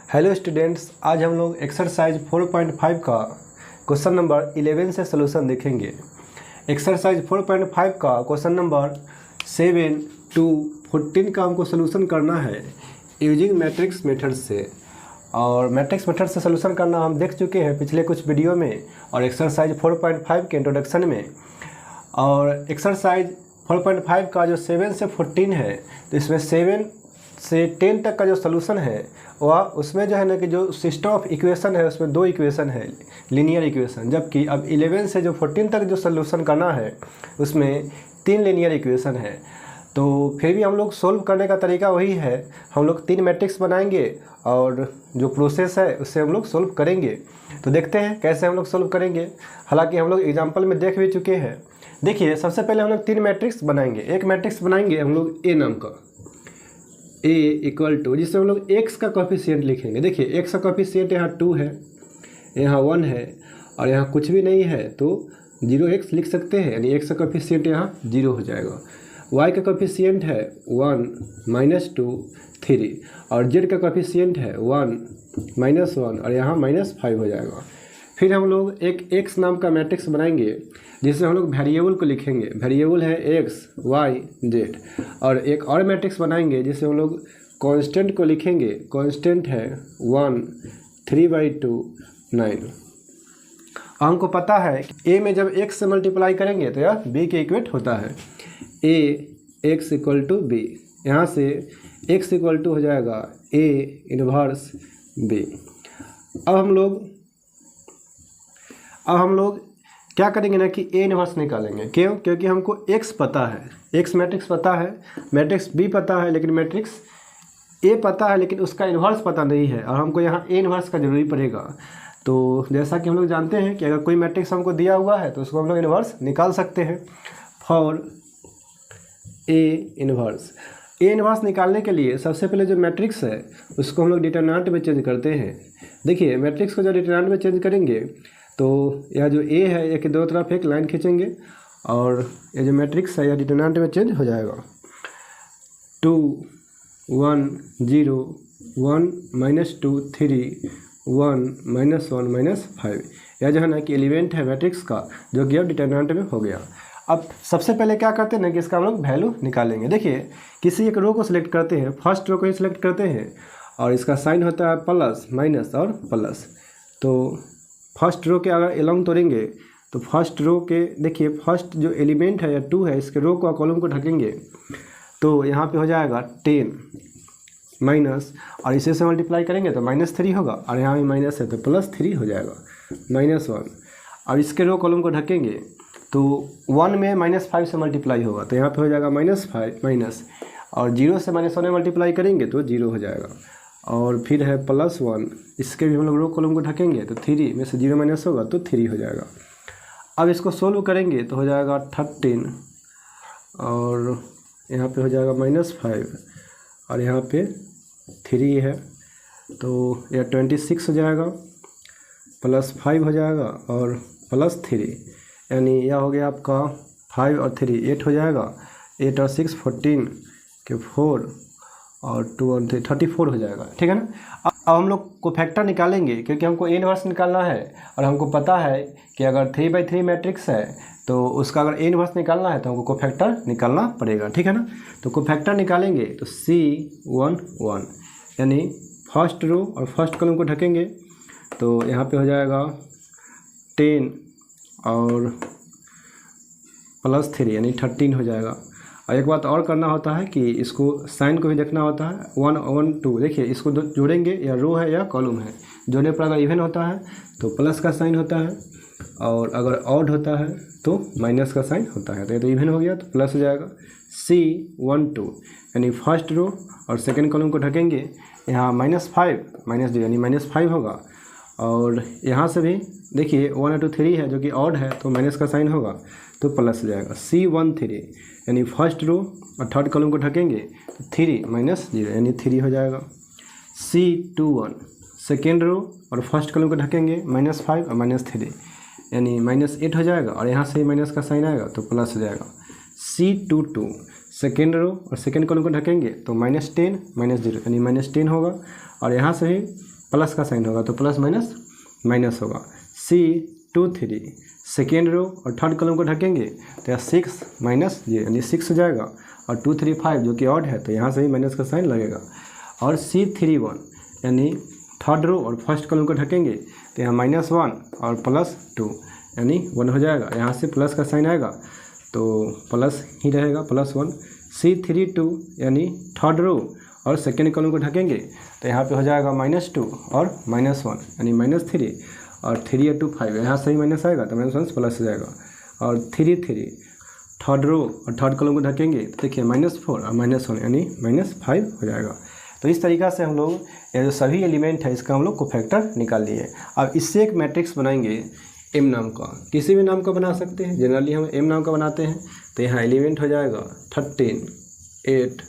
Hello students, आज हम लोग एक्सरसाइज 4.5 का क्वेश्चन नंबर 11 से सलूशन देखेंगे। एक्सरसाइज 4.5 का क्वेश्चन नंबर 7 to 14 का हमको सलूशन करना है यूजिंग मैट्रिक्स मेथड से। और मैट्रिक्स मेथड से सलूशन करना हम देख चुके हैं पिछले कुछ वीडियो में और एक्सरसाइज 4.5 के इंट्रोडक्शन में। और एक्सरसाइज 4.5 का जो 7 से 14 है, तो इसमें 7 से 10 तक का जो सलूशन है वह उसमें जो है ना कि जो सिस्टम ऑफ इक्वेशन है उसमें 2 इक्वेशन है लीनियर इक्वेशन, जबकि अब 11 से जो 14 तक जो सलूशन करना है उसमें 3 लीनियर इक्वेशन है। तो फिर भी हम लोग सोल्व करने का तरीका वही है, हम लोग 3 मैट्रिक्स बनाएंगे और जो प्रोसेस है उससे हम लोग सोल्व करेंगे। तो देखते हैं कैसे हम लोग सोल्व करेंगे। हालांकि हम लोग एग्जाम्पल में देख भी चुके हैं। देखिए, सबसे पहले हम लोग 3 मैट्रिक्स बनाएंगे। एक मैट्रिक्स बनाएंगे हम लोग ए नाम का, ए इक्वल टू, जिससे हम लोग एक्स का कोफिशिएंट लिखेंगे। देखिए, एक्स का कोफिशिएंट यहाँ 2 है, यहाँ 1 है और यहाँ कुछ भी नहीं है तो 0x लिख सकते हैं, यानी एक्स का कोफिशिएंट यहाँ 0 हो जाएगा। y का कोफिशिएंट है 1 -2 3 और z का कोफिशिएंट है 1 -1 और यहाँ -5 हो जाएगा। फिर हम लोग एक x नाम का मैट्रिक्स बनाएंगे जिसमें हम लोग वेरिएबल को लिखेंगे। वेरिएबल है x, y, z। और एक और मैट्रिक्स बनाएंगे जिसमें हम लोग कांस्टेंट को लिखेंगे। कांस्टेंट है 1 3/2 9। हमको पता है कि a में जब x से मल्टीप्लाई करेंगे तो यह b के इक्वेट होता है। a x equal to b, यहाँ से x इक्वल टू हो जाएगा a इनवर्स b। अब हम लोग क्या करेंगे ना कि ए इनवर्स निकालेंगे। क्यों? क्योंकि हमको x पता है, x मैट्रिक्स पता है, मैट्रिक्स b पता है, लेकिन मैट्रिक्स a पता है लेकिन उसका इनवर्स पता नहीं है और हमको यहाँ a इनवर्स का जरूरी पड़ेगा। तो जैसा कि हम लोग जानते हैं कि अगर कोई मैट्रिक्स हमको दिया हुआ है तो उसको हम लोग इनवर्स निकाल सकते हैं। फॉर a इनवर्स निकालने के लिए सबसे पहले जो मैट्रिक्स है उसको हम लोग डिटरमिनेंट में चेंज करते हैं। देखिए, मैट्रिक्स को जब डिटरमिनेंट में चेंज करेंगे तो यह जो a है एक दो तरफ एक लाइन खींचेंगे और यह जो मैट्रिक्स है यह डिटरमिनेंट में चेंज हो जाएगा। 2 1 0 1 -2 3 1 -1 -5। यह जो है ना कि एलिमेंट है मैट्रिक्स का जो कि अब डिटरमिनेंट में हो गया। अब सबसे पहले क्या करते हैं ना कि इसका हम लोग वैल्यू निकालेंगे। देखिए, किसी एक रो को सिलेक्ट करते हैं, फर्स्ट रो को ही सिलेक्ट करते हैं और इसका साइन होता है प्लस, माइनस और प्लस। तो फर्स्ट रो के अगर एलोंग तोड़ेंगे तो फर्स्ट रो के, देखिए फर्स्ट जो एलिमेंट है या 2 है, इसके रो को कॉलम को ढकेंगे तो यहाँ पे हो जाएगा 10 माइनस, और इसे से मल्टीप्लाई करेंगे तो -3 होगा और यहाँ भी माइनस है तो +3 हो जाएगा -1। और इसके रो कॉलम को ढकेंगे तो 1 में -5 से मल्टीप्लाई होगा तो यहाँ पे हो जाएगा -5 माइनस, और 0 से -1 में मल्टीप्लाई करेंगे तो 0 हो जाएगा। और फिर है +1, इसके भी हम लोग रो कॉलम को ढकेंगे तो 3 में से 0 माइनस होगा तो 3 हो जाएगा। अब इसको सोल्व करेंगे तो हो जाएगा 13 और यहाँ पे हो जाएगा -5 और यहाँ पे 3 है तो यह 26 हो जाएगा, +5 हो जाएगा और +3, यानी यह हो गया आपका 5 और 3 8 हो जाएगा। 8 और 6 14 के 4 और 2 और 3 34 हो जाएगा। ठीक है ना। अब हम लोग को फैक्टर निकालेंगे क्योंकि हमको ए इनवर्स निकालना है और हमको पता है कि अगर 3/3 मैट्रिक्स है तो उसका अगर ए इनवर्स निकालना है तो हमको कोफैक्टर निकालना पड़ेगा। ठीक है ना। तो कोफैक्टर निकालेंगे तो C11, यानी फर्स्ट रो और फर्स्ट कॉलम को ढकेंगे तो यहाँ पे हो जाएगा 10 और +3 यानी 13 हो जाएगा। और एक बात और करना होता है कि इसको साइन को भी देखना होता है। 1 1 2, देखिए इसको जोड़ेंगे, या रो है या कॉलम है, जोड़ने पर अगर इवन होता है तो प्लस का साइन होता है और अगर ऑड होता है तो माइनस का साइन होता है। तो ये तो इवन हो गया तो प्लस हो जाएगा। C12 यानी फर्स्ट रो और सेकेंड कॉलम को ढकेंगे, यहाँ -5 -0 यानी -5 होगा। और यहाँ से भी देखिए 1 2 3 है जो कि ऑड है तो माइनस का साइन होगा तो प्लस हो जाएगा। C13 यानी फर्स्ट रो और थर्ड कॉलम को ढकेंगे तो 3 -0 यानी 3 हो जाएगा। C21 सेकेंड रो और फर्स्ट कॉलम को ढकेंगे -5 और -3 यानी -8 हो जाएगा और यहाँ से माइनस का साइन आएगा तो प्लस हो जाएगा। C22 सेकेंड रो और सेकेंड कॉलम को ढकेंगे तो -10 -0 यानी -10 होगा और यहाँ से भी प्लस का साइन होगा तो प्लस माइनस माइनस होगा। C2 3 सेकेंड रो और थर्ड कॉलम को ढकेंगे तो यहाँ 6 माइनस ये यानी 6 हो जाएगा, और 2 3 5 जो कि ऑड है तो यहाँ से ही माइनस का साइन लगेगा। और C3 1 यानी थर्ड रो और फर्स्ट कॉलम को ढकेंगे तो यहाँ -1 और +2 यानी 1 हो जाएगा, यहाँ से प्लस का साइन आएगा तो प्लस ही रहेगा +1। C3 2 यानी थर्ड रो और सेकेंड कॉलम को ढकेंगे तो यहाँ पे हो जाएगा -2 और -1 यानी -3, और 3 या 2 5 यहाँ से ही माइनस आएगा तो -1 प्लस हो जाएगा। और 3 3 थर्ड रो और थर्ड कॉलम को ढकेंगे तो देखिए -4 और -1 यानी -5 हो जाएगा। तो इस तरीक़ा से हम लोग ये जो सभी एलिमेंट है इसका हम लोग कोफैक्टर निकाल लिए। अब इससे एक मैट्रिक्स बनाएंगे m नाम का, किसी भी नाम का बना सकते हैं, जनरली हम m नाम का बनाते हैं। तो यहाँ एलिमेंट हो जाएगा 13 8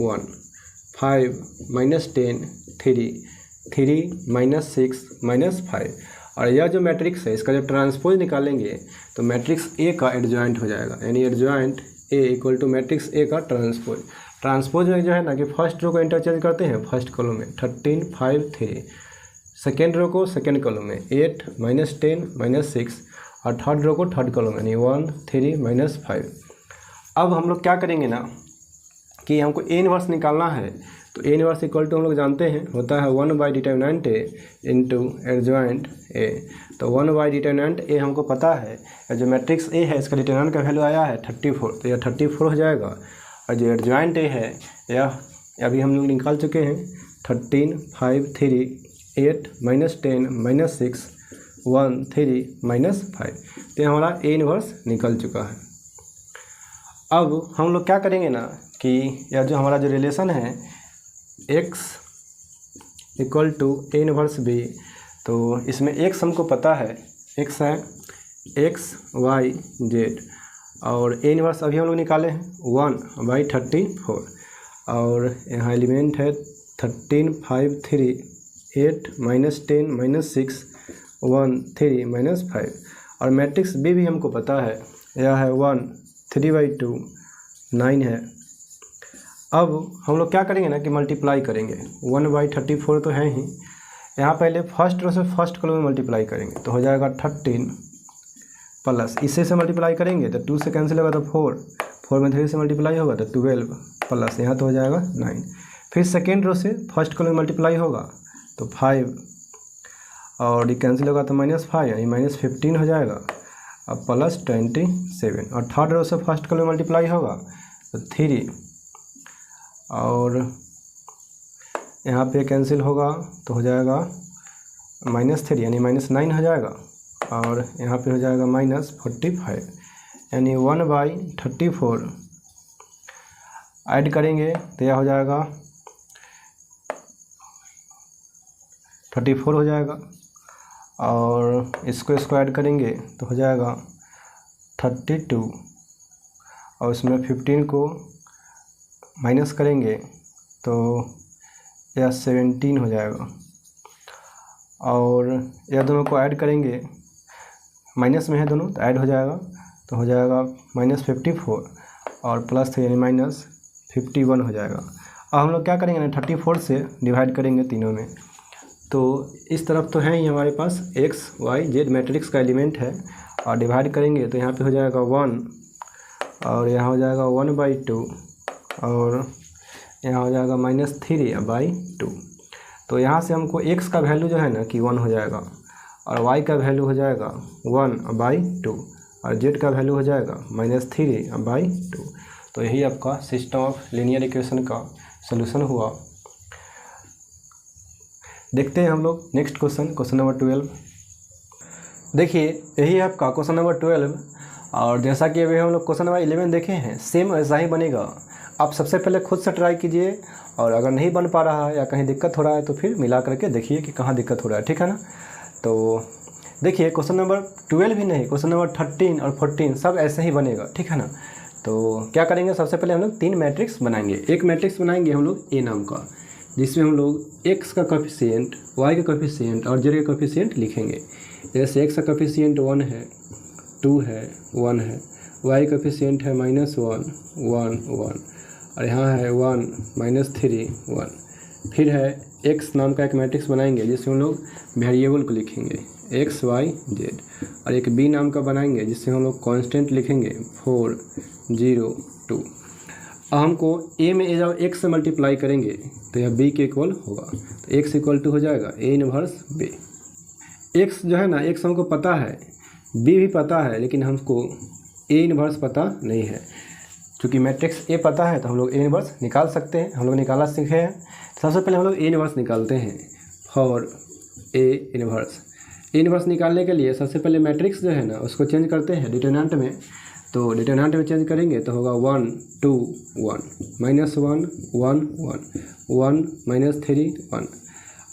1 5 -10 3 3 -6 -5। और यह जो मैट्रिक्स है इसका जब ट्रांसपोज निकालेंगे तो मैट्रिक्स A का एडजॉइंट हो जाएगा, यानी adjoint A equal to matrix A का ट्रांसपोज। ट्रांसपोज में जो है ना कि फर्स्ट रो को इंटरचेंज करते हैं फर्स्ट कॉलम में 13 5 3, सेकेंड रो को सेकेंड कॉलम में 8 -10 -6, और थर्ड रो को थर्ड कॉलम में यानी 1 3 -5। अब हम लोग क्या करेंगे ना कि हमको A इनवर्स निकालना है, तो A इनवर्स इक्वल टू हम लोग जानते हैं होता है 1/डिटरमिनेंट A इंटू एडजॉइंट A। तो 1/डिटरमिनेंट A हमको पता है, जो मैट्रिक्स A है इसका डिटरमिनेंट का वैल्यू आया है 34, तो यह 34 हो जाएगा। और जो एडजॉइंट A है यह अभी हम लोग निकाल चुके हैं 13 5 3 8 -10 -6 1 3 -5। तो हमारा A इनवर्स निकल चुका है। अब हम लोग क्या करेंगे ना कि यह जो हमारा जो रिलेशन है x equal to A inverse B, तो इसमें x हमको पता है, x है x y z, और A इनवर्स अभी हम लोग निकाले हैं 1/34, और यहाँ एलिमेंट है 13 5 3 8 -10 -6 1 3 -5। और मैट्रिक्स B भी हमको पता है, यह है 1 3/2 9 है। अब हम लोग क्या करेंगे ना कि मल्टीप्लाई करेंगे, 1/34 तो है ही, यहाँ पहले फर्स्ट रो से फर्स्ट कॉलम में मल्टीप्लाई करेंगे तो हो जाएगा 13 प्लस इससे से मल्टीप्लाई करेंगे तो 2 से कैंसिल होगा तो 4 में 3 से मल्टीप्लाई होगा तो 12 प्लस यहाँ तो हो जाएगा 9। फिर सेकेंड रो से फर्स्ट कॉलम में मल्टीप्लाई होगा तो 5, और ये कैंसिल होगा तो -5 यानी -15 हो जाएगा, अब प्लस 27। और थर्ड रो से फर्स्ट कॉलम में मल्टीप्लाई होगा तो 3, और यहाँ पे कैंसिल होगा तो हो जाएगा -3 यानी -9 हो जाएगा, और यहाँ पे हो जाएगा -45 यानी 1/34 ऐड करेंगे तो यह हो जाएगा 34 हो जाएगा, और इसको ऐड करेंगे तो हो जाएगा 32, और उसमें 15 को माइनस करेंगे तो यह 17 हो जाएगा, और यह दोनों को ऐड करेंगे, माइनस में है दोनों तो ऐड हो जाएगा तो हो जाएगा -54 और +3 यानी -51 हो जाएगा। अब हम लोग क्या करेंगे ना 34 से डिवाइड करेंगे तीनों में, तो इस तरफ तो है ही हमारे पास x y z मैट्रिक्स का एलिमेंट है, और डिवाइड करेंगे तो यहाँ पे हो जाएगा 1, और यहाँ हो जाएगा 1/2, और यहाँ हो जाएगा -3/2। तो यहाँ से हमको x का वैल्यू जो है ना कि 1 हो जाएगा, और y का वैल्यू हो जाएगा 1/2, और z का वैल्यू हो जाएगा -3/2। तो यही आपका सिस्टम ऑफ लीनियर इक्वेशन का सलूशन हुआ। देखते हैं हम लोग नेक्स्ट क्वेश्चन नंबर 12। देखिए यही है आपका क्वेश्चन नंबर 12, और जैसा कि अभी हम लोग क्वेश्चन नंबर 11 देखे हैं सेम ऐसा ही बनेगा। आप सबसे पहले खुद से ट्राई कीजिए, और अगर नहीं बन पा रहा है या कहीं दिक्कत हो रहा है तो फिर मिला करके देखिए कि कहाँ दिक्कत हो रहा है, ठीक है ना। तो देखिए क्वेश्चन नंबर 12 भी नहीं, क्वेश्चन नंबर 13 और 14 सब ऐसे ही बनेगा, ठीक है ना। तो क्या करेंगे, सबसे पहले हम लोग 3 मैट्रिक्स बनाएंगे। एक मैट्रिक्स बनाएंगे हम लोग A नाम का, जिसमें हम लोग x का कोफिशिएंट, y का कोफिशिएंट और z का कोफिशिएंट लिखेंगे। जैसे x का कोफिशिएंट 1 है, 2 है, 1 है, y का कोफिशिएंट है -1 1 1, और यहाँ है 1 -3 1, फिर है एक्स नाम का एक मैट्रिक्स बनाएंगे जिसमें हम लोग वेरिएबल को लिखेंगे एक्स वाई जेड, और एक बी नाम का बनाएंगे जिससे हम लोग कांस्टेंट लिखेंगे 4 0 2। अब हमको ए में जब एक्स से मल्टीप्लाई करेंगे तो यह बी के इक्वल होगा, तो एक्स इक्वल टू हो जाएगा ए इनवर्स बी। एक्स जो है ना, एक्स हमको पता है, बी भी पता है, लेकिन हमको ए इनवर्स पता नहीं है। क्योंकि मैट्रिक्स ए पता है तो हम लोग ए इनवर्स निकाल सकते हैं, हम लोग निकालना सीखे हैं। तो सबसे पहले हम लोग ए इनवर्स निकालते हैं for A inverse. A inverse निकालने के लिए सबसे पहले मैट्रिक्स जो है ना उसको चेंज करते हैं डिटरमिनेंट में। तो डिटरमिनेंट में चेंज करेंगे तो होगा 1 2 1 -1 1 1 1 -3 1।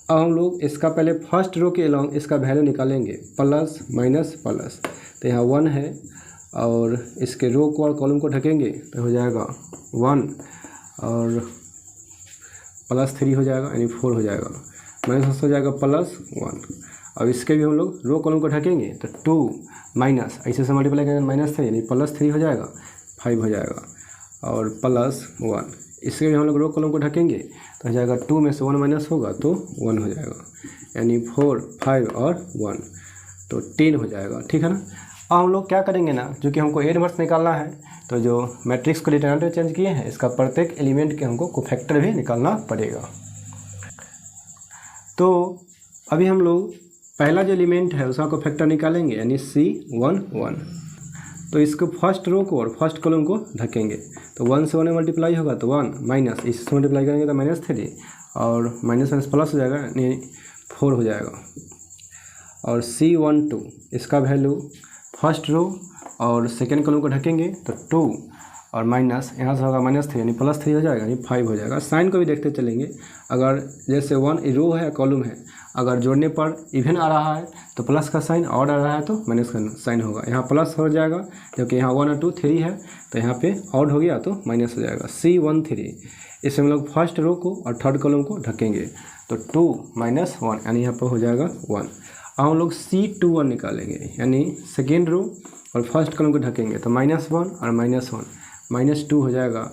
अब हम लोग इसका पहले फर्स्ट रो के अलॉन्ग इसका वैल्यू निकालेंगे प्लस माइनस प्लस। तो यहाँ 1 है और इसके रो को और कॉलम को ढकेंगे तो हो जाएगा 1 और +3 हो जाएगा यानी 4 हो जाएगा, माइनस हो जाएगा +1। अब इसके भी हम लोग रो कॉलम को ढकेंगे तो 2 माइनस ऐसे से मल्टीप्लाई करेंगे -3 यानी +3 हो जाएगा 5 हो जाएगा और +1। इसके भी हम लोग रो कॉलम को ढकेंगे तो हो जाएगा 2 में से 1 माइनस होगा तो 1 हो जाएगा यानी 4 5 और 1 तो 10 हो जाएगा। ठीक है ना। अब हम लोग क्या करेंगे ना, जो कि हमको ए इनवर्स निकालना है, तो जो मैट्रिक्स को डिटरमिनेंट में चेंज किए हैं इसका प्रत्येक एलिमेंट के हमको कोफैक्टर भी निकालना पड़ेगा। तो अभी हम लोग पहला जो एलिमेंट है उसका कोफैक्टर निकालेंगे यानी C1 1। तो इसको फर्स्ट रो को और फर्स्ट कॉलम को ढकेंगे तो 1 से 1 में मल्टीप्लाई होगा तो 1 माइनस इससे मल्टीप्लाई करेंगे तो -3 और माइनस प्लस हो जाएगा यानी 4 हो जाएगा। और C1 2 इसका वैल्यू फर्स्ट रो और सेकेंड कॉलम को ढकेंगे तो 2 और माइनस यहाँ से होगा -3 यानी +3 हो जाएगा यानी 5 हो जाएगा। साइन को भी देखते चलेंगे, अगर जैसे 1 रो है कॉलम है, अगर जोड़ने पर इवन आ रहा है तो प्लस का साइन, ऑड आ रहा है तो माइनस का साइन होगा। यहाँ प्लस हो जाएगा जबकि यहाँ 1 और 2 3 है तो यहाँ पे ऑड हो गया तो माइनस हो जाएगा। C1 3 इसमें हम लोग फर्स्ट रो को और थर्ड कॉलम को ढकेंगे तो 2 - 1 यानी यहाँ पर हो जाएगा 1। अब हम लोग C21 निकालेंगे यानी सेकेंड रो और फर्स्ट कॉलम को ढकेंगे तो -1 और -1 -2 हो जाएगा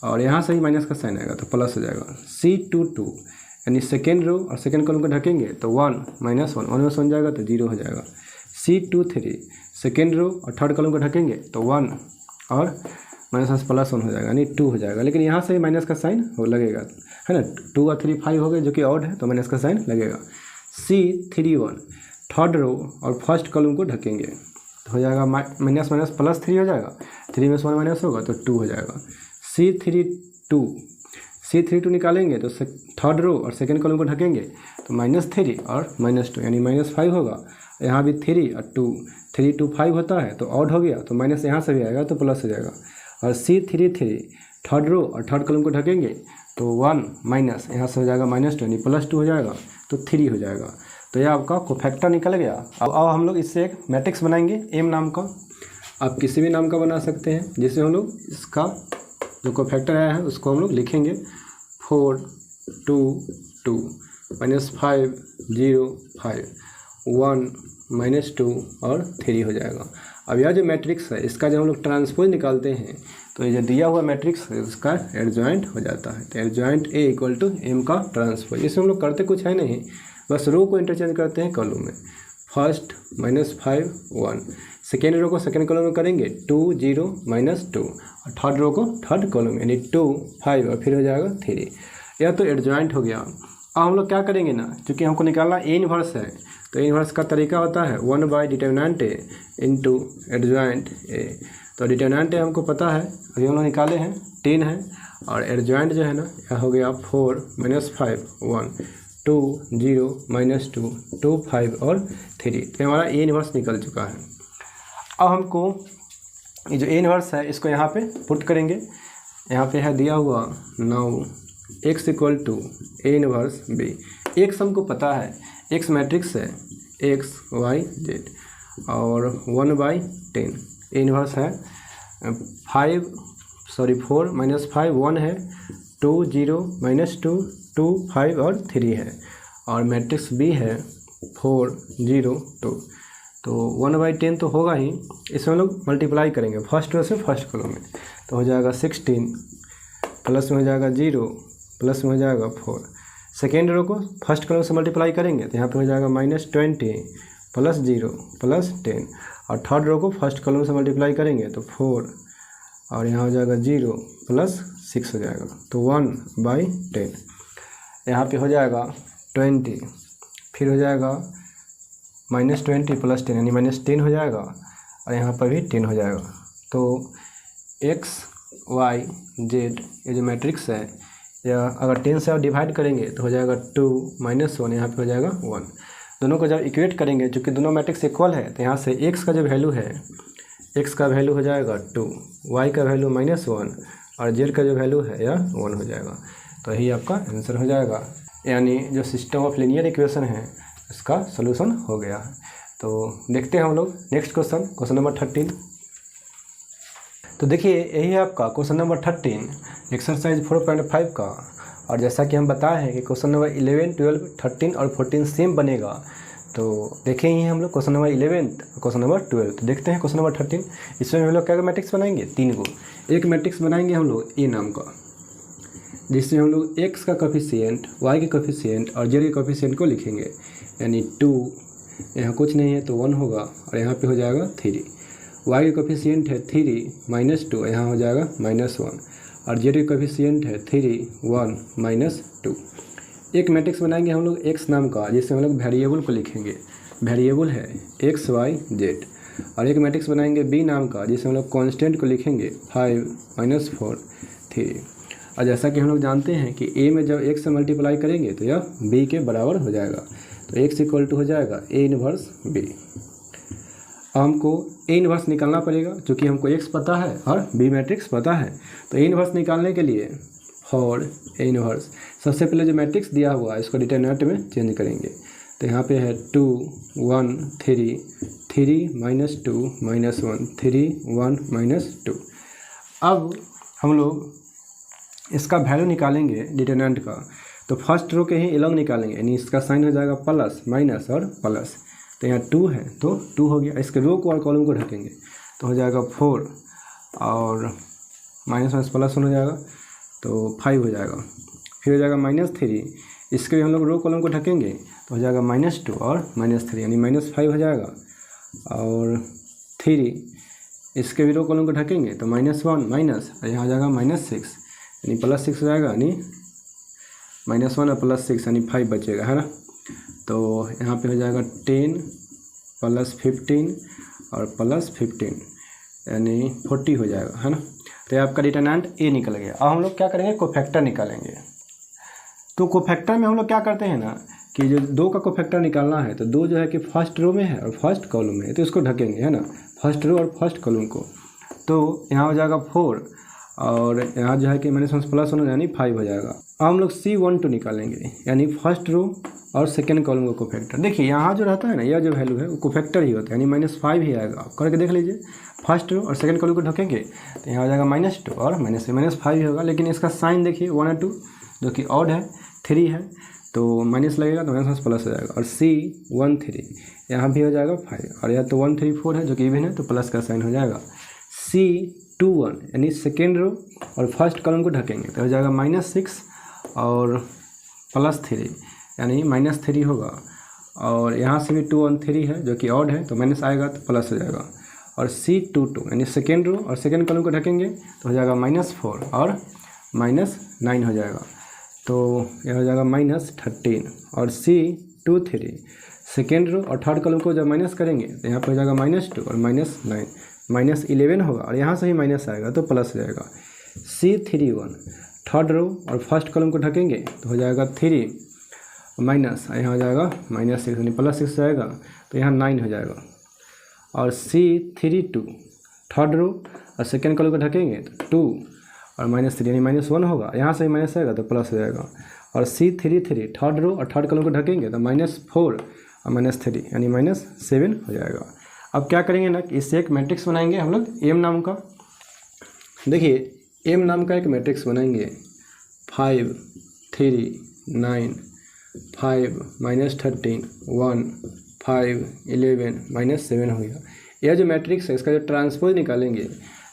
और यहाँ से ही माइनस का साइन आएगा तो प्लस हो जाएगा। C22 यानी सेकेंड रो और सेकेंड कॉलम को ढकेंगे तो 1 - 1 1 में 1 जाएगा तो 0 हो जाएगा। C23 सेकेंड रो और थर्ड कॉलम को ढकेंगे तो 1 और -1 हो जाएगा यानी 2 हो जाएगा, लेकिन यहाँ से ही माइनस का साइन हो लगेगा, है ना। 2 और 3 5 हो गए जो कि ऑड है तो माइनस का साइन लगेगा। C31 थर्ड रो और फर्स्ट कॉलम को ढकेंगे तो हो जाएगा -3 हो जाएगा, 3 में से 1 माइनस होगा तो 2 हो जाएगा। C32 निकालेंगे तो थर्ड रो और सेकेंड कॉलम को ढकेंगे तो -3 और -2 यानी -5 होगा। यहाँ भी 3 और 2 3 2 5 होता है तो ऑड हो गया तो माइनस यहाँ से भी आएगा तो प्लस हो जाएगा। और C33 थर्ड रो और थर्ड कॉलम को ढकेंगे तो 1 माइनस यहाँ से हो जाएगा -2 यानी +2 हो जाएगा तो 3 हो जाएगा। तो यह आपका कोफैक्टर निकल गया। अब हम लोग इससे एक मैट्रिक्स बनाएंगे M नाम का, आप किसी भी नाम का बना सकते हैं, जिससे हम लोग इसका जो कोफैक्टर आया है उसको हम लोग लिखेंगे 4 2 2 -5 0 5 1 -2 और 3 हो जाएगा। अब यह जो मैट्रिक्स है इसका जब हम लोग ट्रांसपोज निकालते हैं तो ये जो दिया हुआ मैट्रिक्स है उसका एडजॉइंट हो जाता है। तो एडजॉइंट A = M का ट्रांसपोज। इसमें हम लोग करते कुछ है नहीं, बस रो को इंटरचेंज करते हैं कॉलम में। फर्स्ट -5 1, सेकेंड रो को सेकेंड कॉलम में करेंगे 2 0 -2 और थर्ड रो को थर्ड कॉलम यानी 2 5 और फिर हो जाएगा 3। यह तो एडजॉइंट हो गया। अब हम लोग क्या करेंगे ना, क्योंकि हमको निकालना ए इनवर्स है तो ए इनवर्स का तरीका होता है 1 determinant A into adjoint A। तो डिटरमिनेंट A हमको पता है, अभी हम लोग निकाले हैं 10 है, और एडजॉइंट जो है ना यह हो गया 4 -5 1 2 0 -2 2 5 और 3। तो हमारा ए इनवर्स निकल चुका है। अब हमको ये जो ए इनवर्स है इसको यहाँ पे पुट करेंगे। यहाँ पे है दिया हुआ now x = A inverse B। x हमको पता है, x मैट्रिक्स है x y z और 1/10। ए इनवर्स है 4 -5 1 है, 2 0 -2 2 5 और 3 है, और मैट्रिक्स B है 4 0 2। तो 1/10 तो होगा ही, इसमें हम लोग मल्टीप्लाई करेंगे फर्स्ट रो से फर्स्ट कॉलम में तो हो जाएगा 16 प्लस में हो जाएगा 0 प्लस में हो जाएगा 4। सेकेंड रो को फर्स्ट कॉलम से मल्टीप्लाई करेंगे तो यहाँ पे हो जाएगा -20 + 0 + 10, और थर्ड रो को फर्स्ट कॉलम से मल्टीप्लाई करेंगे तो 4, और यहाँ हो जाएगा 0 + 6 हो जाएगा, तो 1/10। यहाँ पे हो जाएगा 20, फिर हो जाएगा -20 + 10 यानी -10 हो जाएगा, और यहाँ पर भी 10 हो जाएगा। तो x y z ये जो मैट्रिक्स है, या अगर 10 से आप डिवाइड करेंगे तो हो जाएगा 2 - 1, यहाँ पे हो जाएगा 1। दोनों को जब इक्वेट करेंगे, चूँकि दोनों मैट्रिक्स इक्वल है, तो यहाँ से x का जो वैल्यू है, x का वैल्यू हो जाएगा 2, y का वैल्यू -1, और z का जो वैल्यू है यह 1 हो जाएगा। तो यही आपका आंसर हो जाएगा, यानी जो सिस्टम ऑफ लीनियर इक्वेशन है इसका सोल्यूशन हो गया है। तो देखते हैं हम लोग नेक्स्ट क्वेश्चन नंबर 13। तो देखिए यही है आपका क्वेश्चन नंबर 13 एक्सरसाइज 4.5 का। और जैसा कि हम बताए हैं कि क्वेश्चन नंबर 11, 12, 13 और 14 सेम बनेगा। तो देखें ही हम लोग क्वेश्चन नंबर 11 और क्वेश्चन नंबर 12। तो देखते हैं क्वेश्चन नंबर 13। इसमें हम लोग क्या मैट्रिक्स बनाएंगे, 3 को। एक मैट्रिक्स बनाएंगे हम लोग ए नाम का, जिसमें हम लोग x का कोफिशिएंट, y के कोफिशिएंट और z के कोफिशिएंट को लिखेंगे, यानी 2, यहाँ कुछ नहीं है तो 1 होगा, और यहाँ पे हो जाएगा 3। y के कोफिशिएंट है 3 -2, यहाँ हो जाएगा -1, और z के कोफिशिएंट है 3, 1 -2। एक मैट्रिक्स बनाएंगे हम लोग x नाम का, जिसमें हम लोग वेरिएबल को लिखेंगे, वेरिएबल है x y z। और एक मैट्रिक्स बनाएंगे b नाम का, जिसमें हम लोग कांस्टेंट को लिखेंगे 5 -4 3। और जैसा कि हम लोग जानते हैं कि a में जब x से मल्टीप्लाई करेंगे तो यह b के बराबर हो जाएगा, तो x = हो जाएगा a इनवर्स b। हमको a इनवर्स निकालना पड़ेगा, क्योंकि हमको x पता है और b मैट्रिक्स पता है। तो a इनवर्स निकालने के लिए फॉर a इनवर्स, सबसे पहले जो मैट्रिक्स दिया हुआ है इसको डिटरमिनेंट में चेंज करेंगे। तो यहाँ पे है 2 1 3 3 -2 -1 3 1 -2। अब हम लोग इसका वैल्यू निकालेंगे डिटरमिनेंट का, तो फर्स्ट रो के ही अलग निकालेंगे, यानी इसका साइन हो जाएगा प्लस, माइनस और प्लस। तो यहाँ 2 है तो 2 हो गया, इसके रो को और कॉलम को ढकेंगे तो हो जाएगा 4, और माइनस प्लस हो जाएगा तो 5 हो जाएगा। फिर हो जाएगा -3, इसके भी हम लोग रो कॉलम को ढकेंगे तो हो जाएगा -2 और -3 यानी -5 हो जाएगा। और 3, इसके भी रो कॉलम को ढकेंगे तो -1 माइनस, और यहाँ हो जाएगा -6 यानी +6 हो जाएगा, यानी -1 और +6 यानी 5 बचेगा, है ना। तो यहाँ पे हो जाएगा 10 + 15 और +15 यानी 40 हो जाएगा, है ना। तो आपका डिटरमिनेंट ए निकल गया। अब हम लोग क्या करेंगे, कोफैक्टर निकालेंगे। तो कोफैक्टर में हम लोग क्या करते हैं ना कि जो 2 का कोफैक्टर निकालना है, तो 2 जो है कि फर्स्ट रो में है और फर्स्ट कॉलम में है, तो इसको ढकेंगे, है ना, फर्स्ट रो और फर्स्ट कॉलम को। तो यहाँ हो जाएगा 4, और यहाँ जो है कि -1 यानी 5 हो जाएगा। अब हम लोग C12 निकालेंगे, यानी फर्स्ट रो और सेकेंड कॉलम का कोफैक्टर। देखिए यहाँ जो रहता है ना, यह जो वैल्यू है वो कोफैक्टर ही होता है, यानी -5 ही आएगा। आप करके देख लीजिए, फर्स्ट रो और सेकेंड कॉलम को ढकेंगे तो यहाँ हो जाएगा -2 और -5 ही होगा। लेकिन इसका साइन देखिए 1 और 2 जो कि ऑड है, 3 है तो माइनस लगेगा तो माइनस प्लस हो जाएगा। और C13 यहाँ भी हो जाएगा 5, और यह तो 1 3 4 है जो कि इवन है तो प्लस का साइन हो जाएगा। C21 यानी सेकेंड रो और फर्स्ट कॉलम को ढकेंगे तो हो जाएगा -6 और +3 यानी -3 होगा। और यहाँ से भी 2 और 3 है जो कि ऑड है तो माइनस आएगा तो प्लस हो जाएगा। और C22 यानी सेकेंड रो और सेकेंड कॉलम को ढकेंगे तो हो जाएगा -4 और -9 हो जाएगा, तो यह हो जाएगा -13। और C23 सेकेंड रो और थर्ड कॉलम को जब माइनस करेंगे तो यहाँ पर हो जाएगा -2 और -9 -11 होगा, और यहाँ से ही माइनस आएगा तो प्लस हो जाएगा। C31 थर्ड रो और फर्स्ट कॉलम को ढकेंगे तो हो जाएगा 3 माइनस, यहाँ हो जाएगा -6 यानी +6 जाएगा तो यहाँ 9 हो जाएगा। और C32 थर्ड रो और सेकेंड कॉलम को ढकेंगे तो 2 और -3 यानी -1 होगा, यहाँ से ही माइनस आएगा तो प्लस हो जाएगा। और C33 थर्ड रो और थर्ड कॉलम को ढकेंगे तो -4 और -3 यानी -7 हो जाएगा। अब क्या करेंगे ना, इससे एक मैट्रिक्स बनाएंगे हम लोग M नाम का। देखिए M नाम का एक मैट्रिक्स बनाएंगे 5 3 9 5 -13 1 5 11 -7 हो गया। यह जो मैट्रिक्स है इसका जो ट्रांसपोज निकालेंगे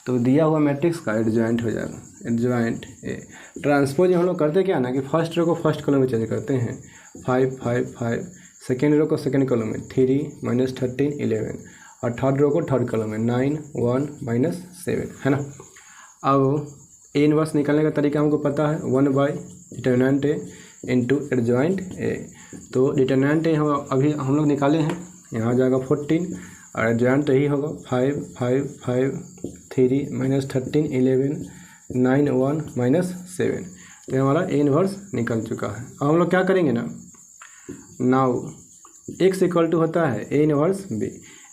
तो दिया हुआ मैट्रिक्स का एडजॉइंट हो जाएगा। Adjoint A. ट्रांसपोज हम लोग करते क्या ना कि फर्स्ट रो को फर्स्ट कॉलम में चेंज करते हैं, 5 5 5, सेकेंड रो को सेकेंड कॉलम में 3 - 13 11, और थर्ड रो को थर्ड कॉलम में 9 1 - 7, है ना। अब ए इनवर्स निकालने का तरीका हमको पता है, 1/डिटरमिनेंट ए इंटू एडजॉइंट ए। तो डिटरमिनेंट ए हम अभी हम लोग निकाले हैं, यहाँ जाएगा 14, और एडजॉइंट यही होगा 5 5 5 3 - 13 11 9 1 - 7। तो हमारा ए इनवर्स निकल चुका है। अब हम लोग क्या करेंगे ना, नाउ x इक्वल टू होता है ए इनवर्स बी।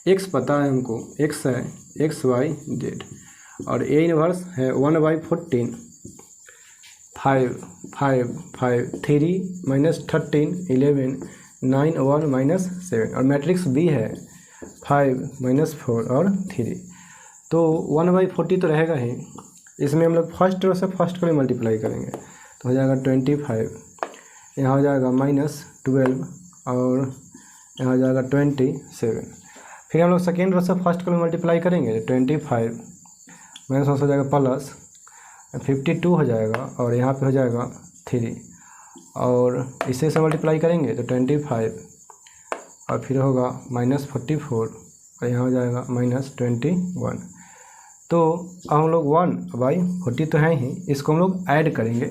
x पता है हमको, x है XYZ, और ए इनवर्स है 1/14 5 5 5 3 - 13 11 9 1 - 7, और मैट्रिक्स बी है 5 - 4 और 3। तो 1/40 तो रहेगा ही, इसमें हम लोग फर्स्ट रो से फर्स्ट को भी मल्टीप्लाई करेंगे तो हो जाएगा 25, यहाँ हो जाएगा -12, और यहाँ हो जाएगा 27। फिर हम लोग सेकेंड रो से फर्स्ट को भी मल्टीप्लाई करेंगे, 25 -1 हो जाएगा प्लस 52 हो जाएगा, और यहाँ पे हो जाएगा 3, और इसे से मल्टीप्लाई करेंगे तो 25, और फिर होगा -44, और यहाँ हो जाएगा -21। तो अब हम लोग 1/40 तो है ही, इसको हम लोग ऐड करेंगे।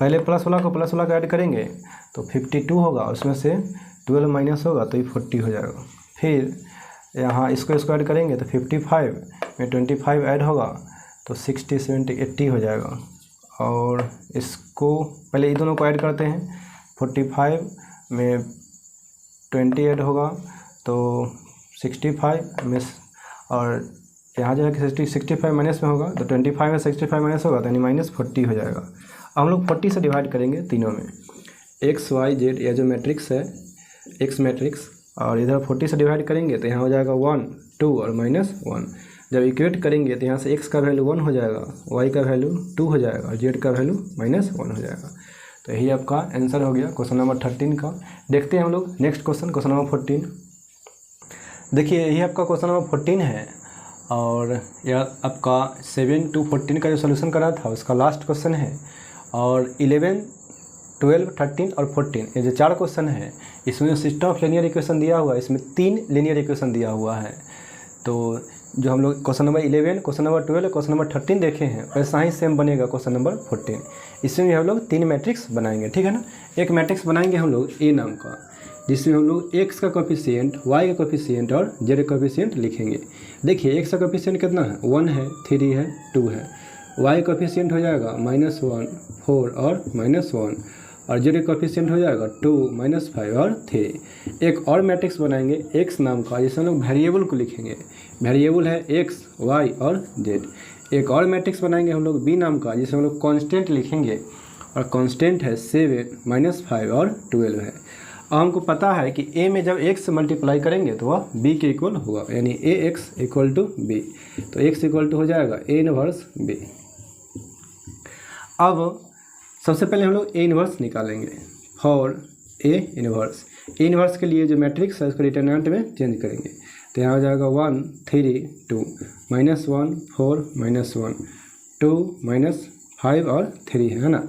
पहले प्लस वाला को प्लस वाला का ऐड करेंगे तो 52 होगा, उसमें से 12 माइनस होगा तो ये 40 हो जाएगा। फिर यहाँ इसको ऐड करेंगे तो 55 में 25 ऐड होगा तो 60 70 80 हो जाएगा। और इसको पहले ये दोनों को ऐड करते हैं, 45 में 20 ऐड होगा तो 65 में, और यहाँ जो है कि 65 माइनस में होगा तो 25 में 65 माइनस होगा तो यानी -40 हो जाएगा। अब हम लोग 40 से डिवाइड करेंगे तीनों में, XYZ या जो मैट्रिक्स है X मैट्रिक्स, और इधर 40 से डिवाइड करेंगे तो यहाँ हो जाएगा 1 2 और -1। जब इक्वेट करेंगे तो यहाँ से x का वैल्यू 1 हो जाएगा, y का वैल्यू 2 हो जाएगा, और z का वैल्यू -1 हो जाएगा। तो यही आपका आंसर हो गया क्वेश्चन नंबर 13 का। देखते हैं हम लोग नेक्स्ट क्वेश्चन, क्वेश्चन नंबर 14। देखिए यही आपका क्वेश्चन नंबर 14 है, और यह आपका 7 to 14 का जो सोल्यूशन करा था उसका लास्ट क्वेश्चन है। और 11 12 13 और 14 ये जो 4 क्वेश्चन है, इसमें जो सिस्टम ऑफ लीनियर इक्वेशन दिया हुआ है, इसमें 3 लीनियर इक्वेशन दिया हुआ है। तो जो हम लोग question number 11, question number 12, question number 13 देखे हैं, वैसा ही सेम बनेगा क्वेश्चन नंबर 14। इसमें भी हम लोग 3 मैट्रिक्स बनाएंगे, ठीक है ना। एक मैट्रिक्स बनाएंगे हम लोग ए नाम का, जिसमें हम लोग x का कोफिशिएंट, y का कोफिशिएंट और z का कोफिशिएंट लिखेंगे। देखिए x का कोफिशिएंट कितना है, 1 है, 3 है, 2 है। y का कोफिशिएंट हो जाएगा -1 4 और -1, और z का कोफिशिएंट हो जाएगा 2 -5 और 3। एक और मैट्रिक्स बनाएंगे x नाम का, जिसमें हम लोग वेरिएबल को लिखेंगे। वेरिएबल है x, y और z। एक और मैट्रिक्स बनाएंगे हम लोग b नाम का, जिसमें हम लोग कांस्टेंट लिखेंगे, और कांस्टेंट है 7 -5 और 12 है। अब हमको पता है कि a में जब x से मल्टीप्लाई करेंगे तो वह b के इक्वल होगा, यानी ax इक्वल टू b। तो x इक्वल टू हो जाएगा a इनवर्स b। अब सबसे पहले हम लोग ए इनवर्स निकालेंगे for A inverse. A inverse के लिए जो मैट्रिक्स है उसको डिटरमिनेंट में चेंज करेंगे, तो यहाँ हो जाएगा 1 3 2 -1 4 -1 2 -5 और 3 है ना।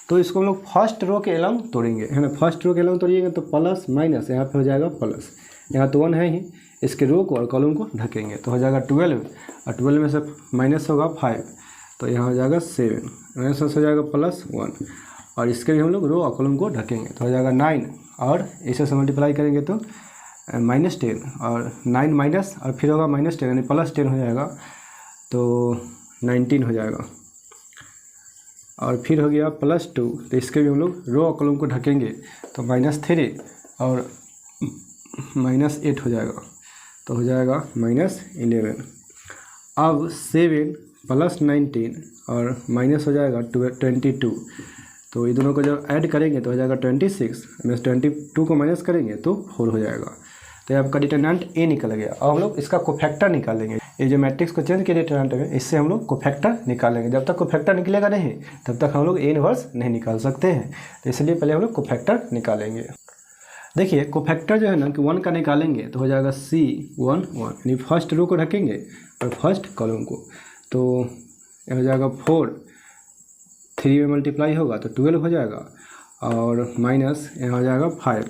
तो इसको हम लोग फर्स्ट रो के एलॉन्ग तोड़ेंगे, है ना। फर्स्ट रो के एलॉन्ग तोड़िएगा तो प्लस माइनस यहाँ पे हो जाएगा प्लस, यहाँ तो 1 है ही, इसके रो को और कॉलम को ढकेंगे तो हो जाएगा 12, और 12 में से माइनस होगा 5 तो यहाँ हो जाएगा 7, माइनस हो जाएगा +1, और इसके भी हम लोग रो और कॉलम को ढकेंगे तो हो जाएगा 9, और इसे से मल्टीप्लाई करेंगे तो -10, और 9 माइनस और फिर होगा -10 यानी +10 हो जाएगा तो 19 हो जाएगा, और फिर हो गया +2 तो इसके भी हम लोग रो और कॉलम को ढकेंगे तो -3 और -8 हो जाएगा तो हो जाएगा -11। अब 7 + 19 और माइनस हो जाएगा 22, तो ये दोनों को जब ऐड करेंगे तो हो जाएगा 26, में 22 को माइनस करेंगे तो 4 हो जाएगा। तो ये आपका डिटरमिनेंट ए निकल गया। अब हम लोग इसका कोफैक्टर निकालेंगे, ये जो मैट्रिक्स को चेंज किया डिटरमिनेंट में, इससे हम लोग कोफैक्टर निकालेंगे। जब तक कोफैक्टर निकलेगा नहीं तब तक हम लोग ए इनवर्स नहीं निकाल सकते हैं, तो इसलिए पहले हम लोग कोफैक्टर निकालेंगे। देखिए कोफैक्टर जो है ना कि 1 का निकालेंगे तो हो जाएगा C 1 1, यानी फर्स्ट रो को ढकेंगे और फर्स्ट कॉलम को, तो यह हो जाएगा 4, 3 में मल्टीप्लाई होगा तो 12 हो जाएगा, और माइनस यहाँ हो जाएगा 5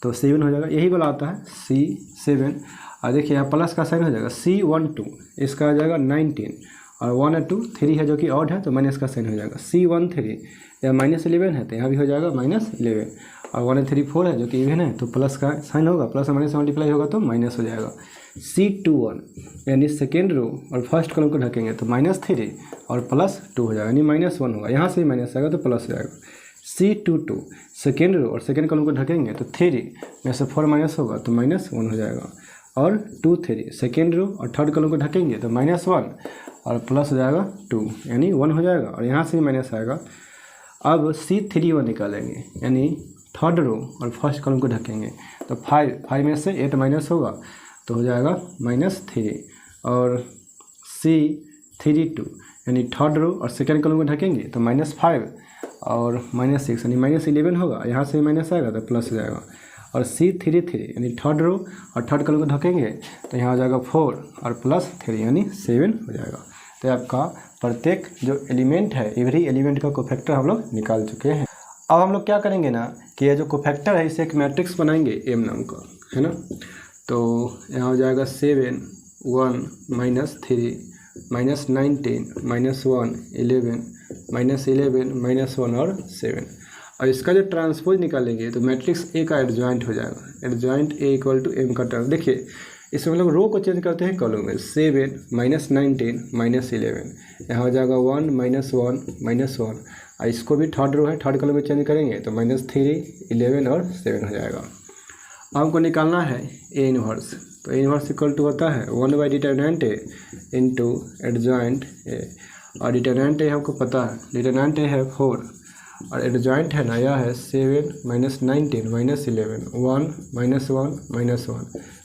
तो 7 हो जाएगा। यही वाला आता है C7। और देखिए यहाँ प्लस का साइन हो जाएगा C12, इसका आ जाएगा 19, और 1 और 2 3 है जो कि ऑड है तो माइनस का साइन हो जाएगा C13। या -11 है तो यहाँ भी हो जाएगा -11, और 1 और 3 4 है जो कि इवन है तो प्लस का साइन होगा, प्लस और माइनस मल्टीप्लाई होगा तो माइनस हो जाएगा। C21 यानी सेकेंड रो और फर्स्ट कॉलम को ढकेंगे तो -3 और +2 हो जाएगा, यानी -1 होगा। यहाँ से भी माइनस आएगा तो प्लस हो जाएगा। C22 सेकेंड रो और सेकेंड कॉलम को ढकेंगे तो 3 में से 4 माइनस होगा तो -1 हो जाएगा। और 2 3 सेकेंड रो और थर्ड कॉलम को ढकेंगे तो -1 और प्लस हो जाएगा 2, यानी 1 हो जाएगा, और यहाँ से भी माइनस आएगा। अब C31 निकालेंगे, यानी थर्ड रो और फर्स्ट कॉलम को ढकेंगे तो 5 में से 8 माइनस होगा तो हो जाएगा -3। और C32 यानी थर्ड रो और सेकेंड कॉलम को ढकेंगे तो -5 और -6 यानी -11 होगा, यहाँ से भी माइनस आएगा तो प्लस हो जाएगा। और C33 यानी थर्ड रो और थर्ड कॉलम को ढकेंगे तो यहाँ हो जाएगा 4 और +3 यानी 7 हो जाएगा। तो आपका प्रत्येक जो एलिमेंट है एवरी एलिमेंट का कोफैक्टर हम लोग निकाल चुके हैं। अब हम लोग क्या करेंगे ना कि ये जो कोफैक्टर है इसे एक मैट्रिक्स बनाएंगे M नाम का, है ना। तो यहाँ हो जाएगा 7 1 -3 -19 -1 11 -11 -1 और 7। और इसका जो ट्रांसपोज निकालेंगे तो मैट्रिक्स A का एडजॉइंट हो जाएगा। एडजॉइंट A = M का ट्रांस। देखिए इसमें हम लोग रो को चेंज करते हैं कॉलम में। 7 -19 -11, यहाँ हो जाएगा 1 -1 -1, और इसको भी थर्ड रो है, थर्ड कॉलम में चेंज करेंगे तो -3 11 और 7 हो जाएगा। अब हमको निकालना है A इनवर्स। तो A इनवर्स इक्वल टू होता है 1/डिटरमिनेंट A इंटू एडजॉइंट A, और डिटरमिनेंट A हमको पता है, डिटरमिनेंट A है 4 और एडजॉइंट है ना यह है 7 -19 -11 1 -1 -1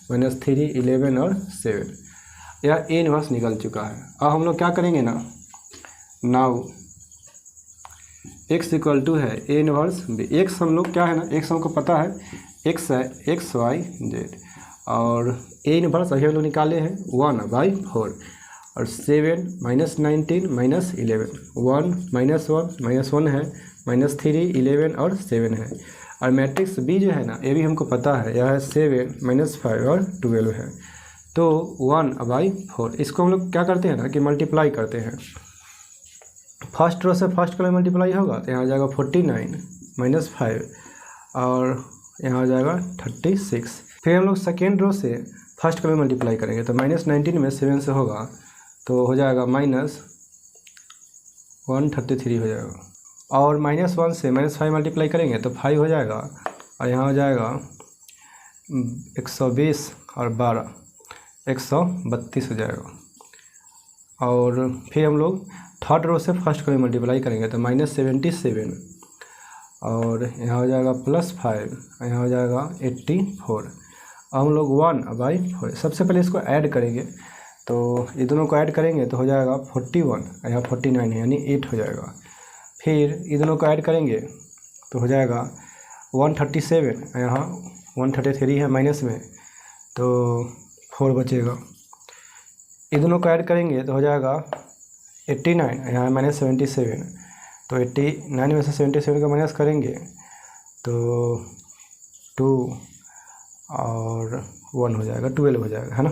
-3 11 और 7। यह A इनवर्स निकल चुका है। अब हम लोग क्या करेंगे ना, नाउ x इक्वल टू है A इनवर्स B। x हम लोग क्या है ना, x हमको पता है x है x y z, और A इनवर्स अभी हम लोग निकाले हैं 1/4, और 7 -19 -11 1 -1 है -3 11 और 7 है। और मैट्रिक्स B जो है ना ये भी हमको पता है, यह है 7 -5 और 12 है। तो 1/4 इसको हम लोग क्या करते हैं ना कि मल्टीप्लाई करते हैं। फर्स्ट रो से फर्स्ट कॉलम मल्टीप्लाई होगा तो यहाँ हो जाएगा 49 -5 और यहाँ हो जाएगा 36। फिर हम लोग सेकेंड रो से फर्स्ट कॉलम मल्टीप्लाई करेंगे तो -19 में 7 से होगा तो हो जाएगा -133 हो जाएगा। और -1 से -5 मल्टीप्लाई करेंगे तो 5 हो जाएगा, और यहाँ हो जाएगा 120 और 12 132 हो जाएगा। और फिर हम लोग थर्ड रो से फर्स्ट कॉलम मल्टीप्लाई करेंगे तो -77, और यहाँ हो जाएगा +5, यहाँ हो जाएगा 84। अब हम लोग 1/4 सबसे पहले इसको ऐड करेंगे, तो ये दोनों को ऐड करेंगे तो हो जाएगा 41, यहाँ 49 है यानी 8 हो जाएगा। फिर ये दोनों को ऐड करेंगे तो हो जाएगा 137, यहाँ 133 है माइनस में तो 4 बचेगा। ये दोनों को ऐड करेंगे तो हो जाएगा 89, यहाँ -77, तो 89 में से 77 का माइनस करेंगे तो 2 और 1 हो जाएगा, 12 हो जाएगा, है ना।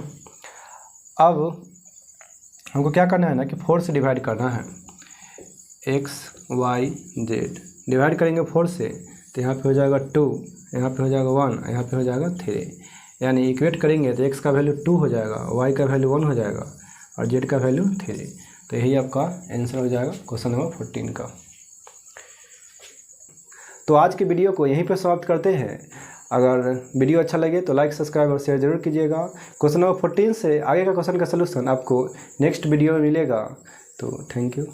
अब हमको क्या करना है ना कि 4 से डिवाइड करना है। x y z डिवाइड करेंगे 4 से तो यहाँ पे हो जाएगा 2, यहाँ पे हो जाएगा 1, यहाँ पे हो जाएगा 3, यानी इक्वेट करेंगे तो x का वैल्यू 2 हो जाएगा, y का वैल्यू 1 हो जाएगा और z का वैल्यू 3। तो यही आपका आंसर हो जाएगा क्वेश्चन नंबर 14 का। तो आज के वीडियो को यहीं पे समाप्त करते हैं। अगर वीडियो अच्छा लगे तो लाइक सब्सक्राइब और शेयर जरूर कीजिएगा। क्वेश्चन नंबर 14 से आगे का क्वेश्चन का सलूशन आपको नेक्स्ट वीडियो में मिलेगा। तो थैंक यू।